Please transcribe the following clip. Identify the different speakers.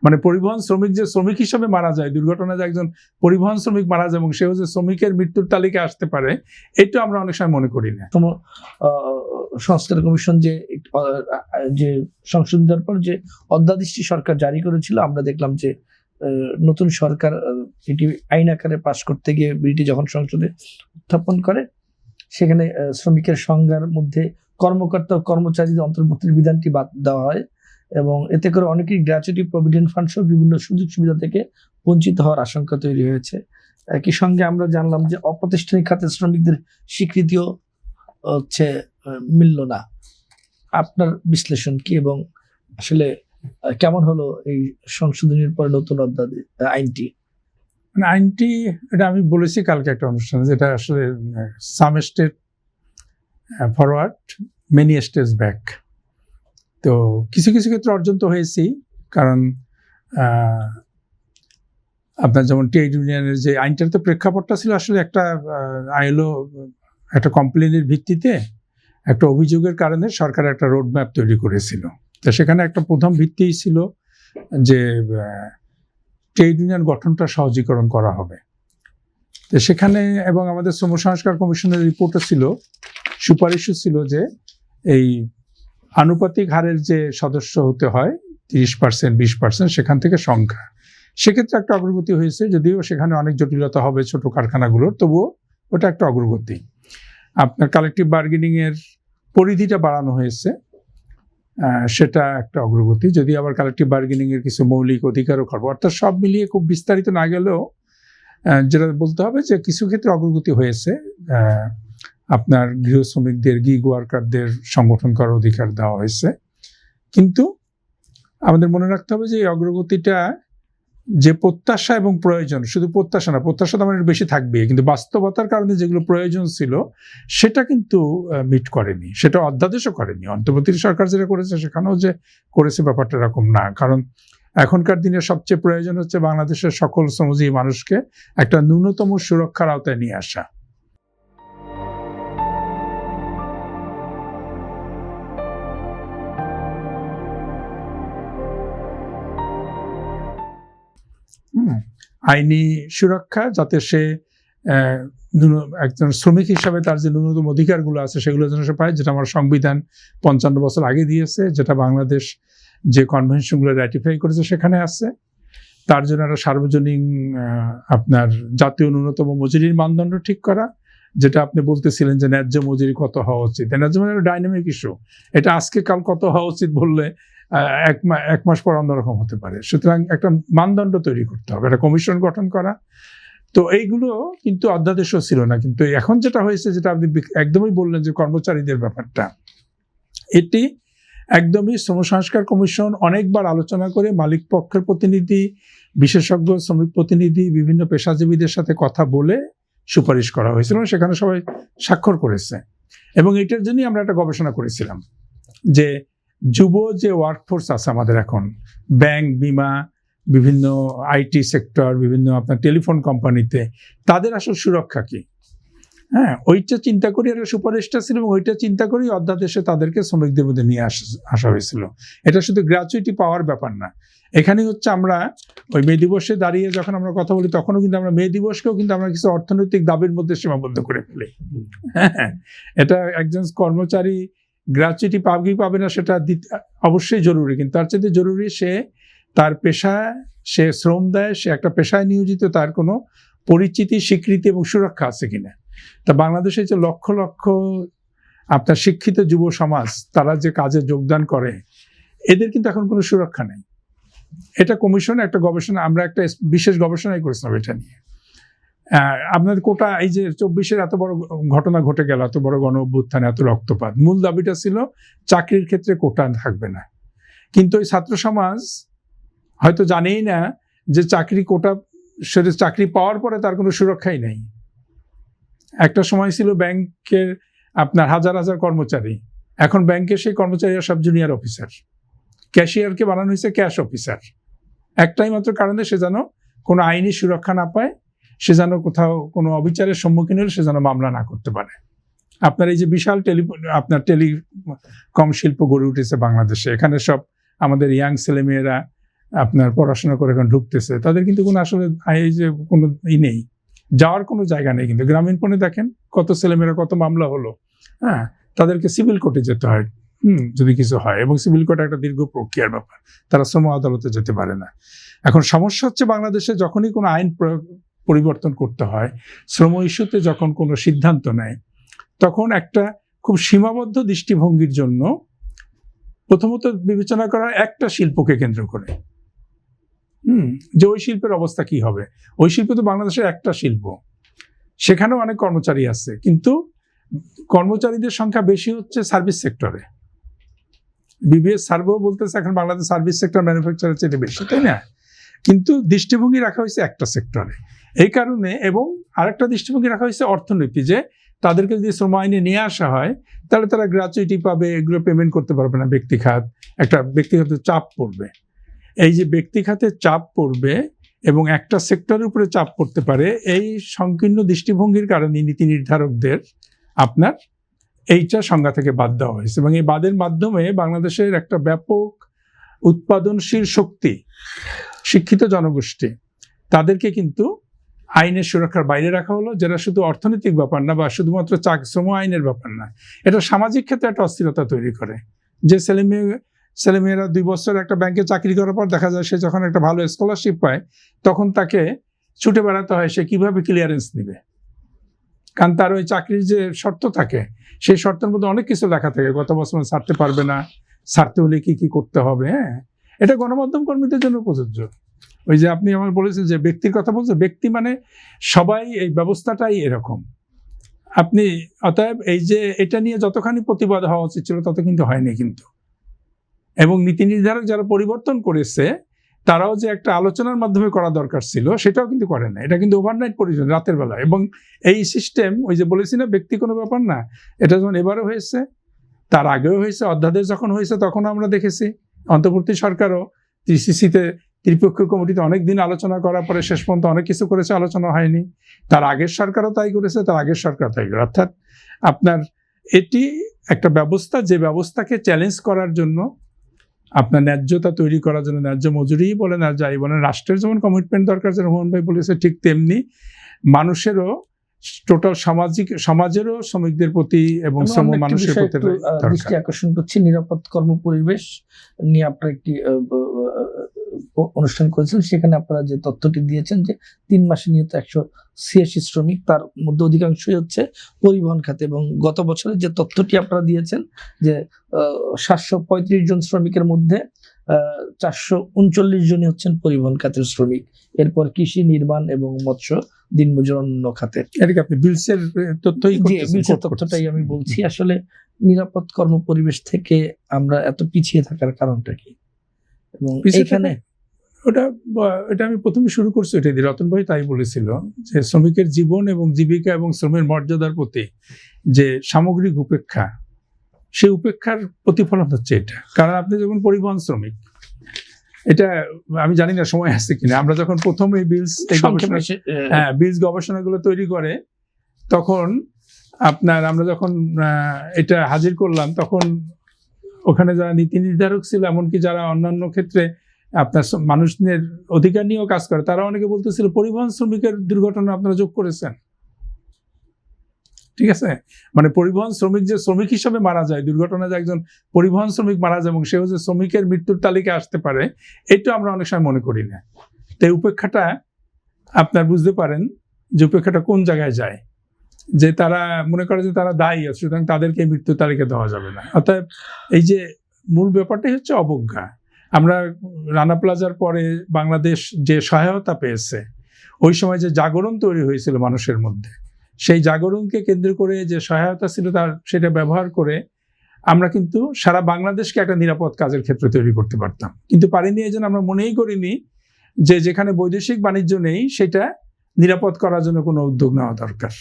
Speaker 1: মানে পরিবহন শ্রমিক যে শ্রমিক হিসাবে মারা যায়, দুর্ঘটনায় যে একজন পরিবহন শ্রমিক মারা যায় এবং সেও যে শ্রমিকের মৃত্যুর তালিকায় আসতে পারে, এটা আমরা অনেক সময় মনে করি না।
Speaker 2: সংস্কার কমিশন যে সংশোধন দেওয়ার পর যে অধ্যাদেশটি সরকার জারি করেছিল, আমরা দেখলাম যে নতুন সরকার এটি আইন আকারে পাশ করতে গিয়ে বিলটি যখন সংসদে উত্থাপন করে, সেখানে শ্রমিকের সংজ্ঞার মধ্যে কর্মকর্তা ও কর্মচারীদের অন্তর্ভুক্তির বিধানটি বাদ দেওয়া হয় এবং এতে করে অনেকেই গ্র্যাচুইটি, প্রভিডেন্ট ফান্ড সহ বিভিন্ন সুযোগ সুবিধা থেকে বঞ্চিত হওয়ার আশঙ্কা তৈরি হয়েছে। একই সঙ্গে আমরা জানলাম যে অপ্রাতিষ্ঠানিক খাতে শ্রমিকদের স্বীকৃতিও মিলল না। আপনার বিশ্লেষণ কি এবং আসলে কেমন হলো এই সংশোধনীর পরে নতুন আইনটি?
Speaker 1: মানে আইনটি, এটা আমি বলেছি কালকে একটা অনুষ্ঠানে, যেটা আসলে some state forward, many states back. তো কিছু কিছু ক্ষেত্রে অর্জন তো হয়েছি, কারণ আপনার যেমন ট্রেড ইউনিয়নের যে আইনটার তো প্রেক্ষাপটটা ছিল আসলে একটা আইএলও একটা কমপ্লেনের ভিত্তিতে একটা অভিযোগের কারণে সরকার একটা রোড ম্যাপ তৈরি করেছিল। তো সেখানে একটা প্রথম ভিত্তি ছিল যে ট্রেড ইউনিয়ন গঠনটা সহজীকরণ করা হবে। তো সেখানে এবং আমাদের শ্রম সংস্কার কমিশনের রিপোর্টও ছিল, সুপারিশও ছিল যে এই আনুপাতিক হারের যে সদস্য হতে হয় 30%, 20%, সেখান থেকে সংখ্যা, সেক্ষেত্রে একটা অগ্রগতি হয়েছে, যদিও সেখানে অনেক জটিলতা হবে ছোট কারখানাগুলোর, তবুও ওটা একটা অগ্রগতি। আপনার কালেকটিভ বার্গেনিং এর পরিধিটা বাড়ানো হয়েছে, সেটা একটা অগ্রগতি। যদি আবার কালেকটিভ বার্গেনিং এর কিছু মৌলিক অধিকারও করবো, অর্থাৎ সব মিলিয়ে খুব বিস্তারিত না গেলেও যেটা বলতে হবে যে কিছু ক্ষেত্রে অগ্রগতি হয়েছে। আপনার গৃহ শ্রমিকদের, গিগ ওয়ার্কারদের সংগঠন করার অধিকার দেওয়া হয়েছে, কিন্তু আমাদের মনে রাখতে হবে যে এই অগ্রগতিটা যে প্রত্যাশা এবং প্রয়োজন, শুধু প্রত্যাশা না, প্রত্যাশা তো আমাদের বেশি থাকবে, কিন্তু বাস্তবতার কারণে যেগুলো প্রয়োজন ছিল সেটা কিন্তু মিট করেনি, সেটা অধ্যাদেশও করেনি। অন্তর্বর্তী সরকার যেটা করেছে সেখানেও যে করেছে ব্যাপারটা এরকম না, কারণ এখনকার দিনে সবচেয়ে প্রয়োজন হচ্ছে বাংলাদেশের সকল শ্রমজীবী মানুষকে একটা ন্যূনতম সুরক্ষার আওতায় নিয়ে আসা। আইনি সুরক্ষা, যাতে সে একজন শ্রমিক হিসাবে তার যে ন্যূনতম অধিকারগুলো আছে সেগুলো যেন সে পায়, যেটা আমার সংবিধান 55 বছর আগে দিয়েছে, যেটা বাংলাদেশ যে কনভেনশনগুলো রাটিফাই করেছে সেখানে আছে। তার জন্য একটা সার্বজনীন আপনার জাতীয় ন্যূনতম মজুরির মানদণ্ড ঠিক করা, যেটা আপনি বলতেছিলেন যে ন্যায্য মজুরি কত হওয়া উচিত। ন্যায্য মজুরি ডাইনামিক ইস্যু, এটা আজকে কাল কত হওয়া উচিত বললে এক মাস পর অন্যরকম হতে পারে। সুতরাং একটা মানদণ্ড তৈরি করতে হবে, একটা কমিশন গঠন করা। তো এইগুলো কিন্তু অধ্যাদেশও ছিল না, কিন্তু এখন যেটা হয়েছে, যেটা আপনি একদমই বললেন যে কর্মচারীদের ব্যাপারটা, এটি একদমই শ্রম সংস্কার কমিশন অনেকবার আলোচনা করে মালিক পক্ষের প্রতিনিধি, বিশেষজ্ঞ শ্রমিক প্রতিনিধি, বিভিন্ন পেশাজীবীদের সাথে কথা বলে সুপারিশ করা হয়েছিল, সেখানে সবাই স্বাক্ষর করেছে। এবং এটার জন্যই আমরা একটা গবেষণা করেছিলাম যে যুব যে ওয়ার্কফোর্স আছে আমাদের এখন, ব্যাংক, বিমা, বিভিন্ন আইটি সেক্টর, বিভিন্ন আপনার টেলিফোন কোম্পানিতে, তাদের আসল সুরক্ষা কি, ওইটা চিন্তা করি একটা সুপারিশটা ছিল, এবং ওইটা চিন্তা করি অধ্যাদেশে তাদেরকে শ্রমিকদের মধ্যে নিয়ে আসা হয়েছিল। এটা শুধু গ্র্যাচুইটি পাওয়ার ব্যাপার না, এখানে হচ্ছে আমরা ওই মে দিবসে দাঁড়িয়ে যখন আমরা কথা বলি, তখনও কিন্তু আমরা মে দিবসকেও কিন্তু আমরা কিছু অর্থনৈতিক দাবির মধ্যে সীমাবদ্ধ করে ফেলি। এটা একজন কর্মচারী গ্র্যাচুইটি পাবে কি পাবে না সেটা অবশ্যই জরুরি, কিন্তু তার চেয়ে জরুরি সে তার পেশায়, সে শ্রম দেয়, সে একটা পেশায় নিয়োজিত, তার কোনো পরিচিতি, স্বীকৃতি এবং সুরক্ষা আছে কিনা। তা বাংলাদেশে যে লক্ষ লক্ষ আপনার শিক্ষিত যুব সমাজ, তারা যে কাজে যোগদান করে, এদের কিন্তু এখন কোনো সুরক্ষা নেই। এটা কমিশনে একটা গবেষণা, আমরা একটা বিশেষ গবেষণাই করেছিলাম এটা নিয়ে। আপনাদের কোটা, এই যে 24-এর এত বড় ঘটনা ঘটে গেল, এত বড় গণ অভ্যুত্থানে এত রক্তপাত, মূল দাবিটা ছিল চাকরির ক্ষেত্রে কোটা থাকবে না। কিন্তু ওই ছাত্র সমাজ হয়তো জানেই না যে চাকরি কোটা, সেটা চাকরি পাওয়ার পরে তার কোনো সুরক্ষাই নেই। একটা সময় ছিল ব্যাংকের আপনার হাজার হাজার কর্মচারী, এখন ব্যাংকের সেই কর্মচারীরা সব জুনিয়র অফিসার, ক্যাশিয়ারকে বানানো হয়েছে ক্যাশ অফিসার। একটাই মাত্র কারণে, সে যেন কোনো আইনি সুরক্ষা না পায়, সে যেন কোথাও কোনো অবিচারের সম্মুখীন হলে সে যেন মামলা না করতে পারে। আপনার এই যে বিশাল টেলিকম শিল্প গড়ে উঠেছে বাংলাদেশে, এখানে সব আমাদের ইয়াং ছেলেমেয়েরা আপনার পড়াশোনা করে এখন ঢুকতেছে, তাদের কিন্তু কোনো আসলে এই যে কোনো নেই, যাওয়ার কোনো জায়গা নেই। কিন্তু গ্রামীণ ফোনে দেখেন কত ছেলেমেয়েরা কত মামলা হলো, হ্যাঁ, তাদেরকে সিভিল কোর্টে যেতে হয় যদি কিছু হয়, এবং সিভিল কোর্ট একটা দীর্ঘ প্রক্রিয়ার ব্যাপার, তারা শ্রম আদালতে যেতে পারে না। এখন সমস্যা হচ্ছে বাংলাদেশে যখনই কোনো আইন পরিবর্তন করতে হয়, শ্রম ইস্যুতে যখন কোনো সিদ্ধান্ত নেয়, তখন একটা খুব সীমাবদ্ধ দৃষ্টিভঙ্গির জন্য প্রথমত বিবেচনা করা একটা শিল্পকে কেন্দ্র করে, যে ওই শিল্পের অবস্থা কি হবে। ওই শিল্প তো বাংলাদেশের একটা শিল্প, সেখানেও অনেক কর্মচারী আছে, কিন্তু কর্মচারীদের সংখ্যা বেশি হচ্ছে সার্ভিস সেক্টরে। বিবিএস সার্ভেও বলতেছে এখন বাংলাদেশ সার্ভিস সেক্টর ম্যানুফ্যাকচারের চেয়ে বেশি, তাই না? কিন্তু দৃষ্টিভঙ্গি রাখা হয়েছে একটা সেক্টরে। এই কারণে, এবং আরেকটা দৃষ্টিভঙ্গি রাখা হয়েছে অর্থনীতি, যে তাদেরকে যদি শ্রম আইনে নিয়ে আসা হয় তাহলে তারা গ্র্যাচুইটি পাবে, এগুলো পেমেন্ট করতে পারবে না, ব্যক্তিখাত একটা ব্যক্তিগত চাপ পড়বে। এই যে ব্যক্তিখাতে চাপ পড়বে এবং একটা সেক্টরের উপরে চাপ পড়তে পারে, এই সংকীর্ণ দৃষ্টিভঙ্গির কারণে নীতি নির্ধারকদের আপনার এইটা সংজ্ঞা থেকে বাদ দেওয়া হয়েছে, এবং এই বাদের মাধ্যমে বাংলাদেশের একটা ব্যাপক উৎপাদনশীল শক্তি, শিক্ষিত জনগোষ্ঠী, তাদেরকে কিন্তু আইনের সুরক্ষার বাইরে রাখা হলো, যেটা শুধু অর্থনৈতিক ব্যাপার না বা শুধুমাত্র শ্রম আইনের ব্যাপার না, এটা সামাজিক ক্ষেত্রে একটা অস্থিরতা তৈরি করে। যে ছেলেমেয়েরা 2 বছর একটা ব্যাংকে চাকরি করার পর দেখা যায় সে যখন একটা ভালো স্কলারশিপ পায়, তখন তাকে ছুটে বেড়াতে হয় সে কিভাবে ক্লিয়ারেন্স নেবে, কারণ তার ওই চাকরির যে শর্ত থাকে সেই শর্তের মধ্যে অনেক কিছু লেখা থাকে, গত বছর ছাড়তে পারবে না, ছাড়তে হলে কি কি করতে হবে। হ্যাঁ, এটা গণমাধ্যম কর্মীদের জন্য প্রযোজ্য। ওই যে আপনি আমার বলেছেন যে ব্যক্তির কথা বলছে, ব্যক্তি মানে সবাই, এই ব্যবস্থাটাই এরকম। আপনি অতএব এই যে এটা নিয়ে যতখানি প্রতিবাদ হওয়া উচিত ছিল তত কিন্তু হয়নি কিন্তু, এবং নীতি নির্ধারক যারা পরিবর্তন করেছে তারাও যে একটা আলোচনার মাধ্যমে করা দরকার ছিল সেটাও কিন্তু করে না। এটা কিন্তু ওভারনাইট পরিবর্তন, রাতের বেলা। এবং এই সিস্টেম, ওই যে বলেছি না ব্যক্তি কোনো ব্যাপার না, এটা যখন এবারও হয়েছে, তার আগেও হয়েছে, অধ্যাদেশ যখন হয়েছে তখন আমরা দেখেছি অন্তর্বর্তী সরকারও টিসিসিতে ত্রিপক্ষীয় কমিটিতে অনেক দিন আলোচনা করার পরে শেষ পর্যন্ত অনেক কিছু করেছে, আলোচনা হয়নি। তার আগের সরকারও তাই করেছে, তার আগের সরকার তাই করে। অর্থাৎ আপনার এটি একটা ব্যবস্থা, যে ব্যবস্থাকে চ্যালেঞ্জ করার জন্য, আপনার ন্যায্যতা তৈরি করার জন্য, ন্যায্য মজুরি বলেন আর যাই বলেন, রাষ্ট্রের যেমন কমিটমেন্ট দরকার, যে রহমান ভাই বলেছে, ঠিক তেমনি মানুষেরও, টোটাল সমাজেরও শ্রমিকদের প্রতি এবং শ্রম মানুষের প্রতি
Speaker 2: দৃষ্টি আকর্ষণ করছি। নিরাপদ কর্মপরিবেশ নিয়ে আপনারা একটি অনুষ্ঠান করেছিলেন, সেখানে আপনারা যে তথ্যটি দিয়েছেন যে 3 মাসে নিহত 186 শ্রমিক, তার মধ্যে অধিকাংশই হচ্ছে পরিবহন খাতে, এবং গত বছরের যে তথ্যটি আপনারা দিয়েছেন যে 735 জন শ্রমিকের মধ্যে 439 জনই হচ্ছেন পরিবহন খাতের শ্রমিক, এরপর কৃষি, নির্মাণ এবং মৎস্য, দিনমজুর, অন্য খাতের।
Speaker 1: আপনি বিলসের
Speaker 2: তথ্যটাই আমি বলছি। আসলে নিরাপদ কর্মপরিবেশ থেকে আমরা এত পিছিয়ে থাকার কারণটা কি? এবং এখানে
Speaker 1: এটা আমি প্রথমে শুরু করছি এটা দিয়ে, রতন ভাই তাই বলেছিল যে শ্রমিকের জীবন এবং জীবিকা এবং শ্রমের মর্যাদার প্রতি যে সামগ্রিক উপেক্ষা, সেই উপেক্ষার প্রতিফলন হচ্ছে এটা। কারণ আপনি যখন পরিবহন শ্রমিক, এটা আমি জানি না সময় আসছে কিনা, আমরা যখন প্রথম এই বিলস গবেষণাগুলো তৈরি করে, তখন আমরা যখন এটা হাজির করলাম, তখন ওখানে যারা নীতি নির্ধারক ছিল, এমনকি যারা অন্যান্য ক্ষেত্রে আপনার মানুষদের অধিকার নিয়েও কাজ করে, তারা অনেকে বলতেছিল পরিবহন শ্রমিকের দুর্ঘটনা আপনারা যোগ করেছেন। ঠিক আছে, মানে পরিবহন শ্রমিক যে শ্রমিক হিসাবে মারা যায়, দুর্ঘটনায় যে একজন পরিবহন শ্রমিক মারা যায় এবং সেও যে শ্রমিকের মৃত্যুর তালিকায় আসতে পারে, এটা আমরা অনেক সময় মনে করি না। তো এই উপেক্ষাটা আপনার বুঝতে পারেন যে উপেক্ষাটা কোন জায়গায় যায়, যে তারা মনে করে যে তারা দায়ী আছে, সুতরাং তাদেরকে মৃত্যুর তালিকা দেওয়া যাবে না। অর্থাৎ এই যে মূল ব্যাপারটাই হচ্ছে অবজ্ঞা। আমরা রানা প্লাজার পরে বাংলাদেশ যে সহায়তা পেয়েছে, ওই সময় যে জাগরণ তৈরি হয়েছিল মানুষের মধ্যে, সেই জাগরণকে কেন্দ্র করে যে সহায়তা ছিল সেটা ব্যবহার করে আমরা কিন্তু সারা বাংলাদেশকে একটা নিরাপদ কাজের ক্ষেত্র তৈরি করতে পারতাম, কিন্তু পারিনি। এই জন্য আমরা মনেই করিনি যে যেখানে বৈদেশিক বাণিজ্য নেই সেটা নিরাপদ করার জন্য কোনো উদ্যোগ নেওয়া দরকার।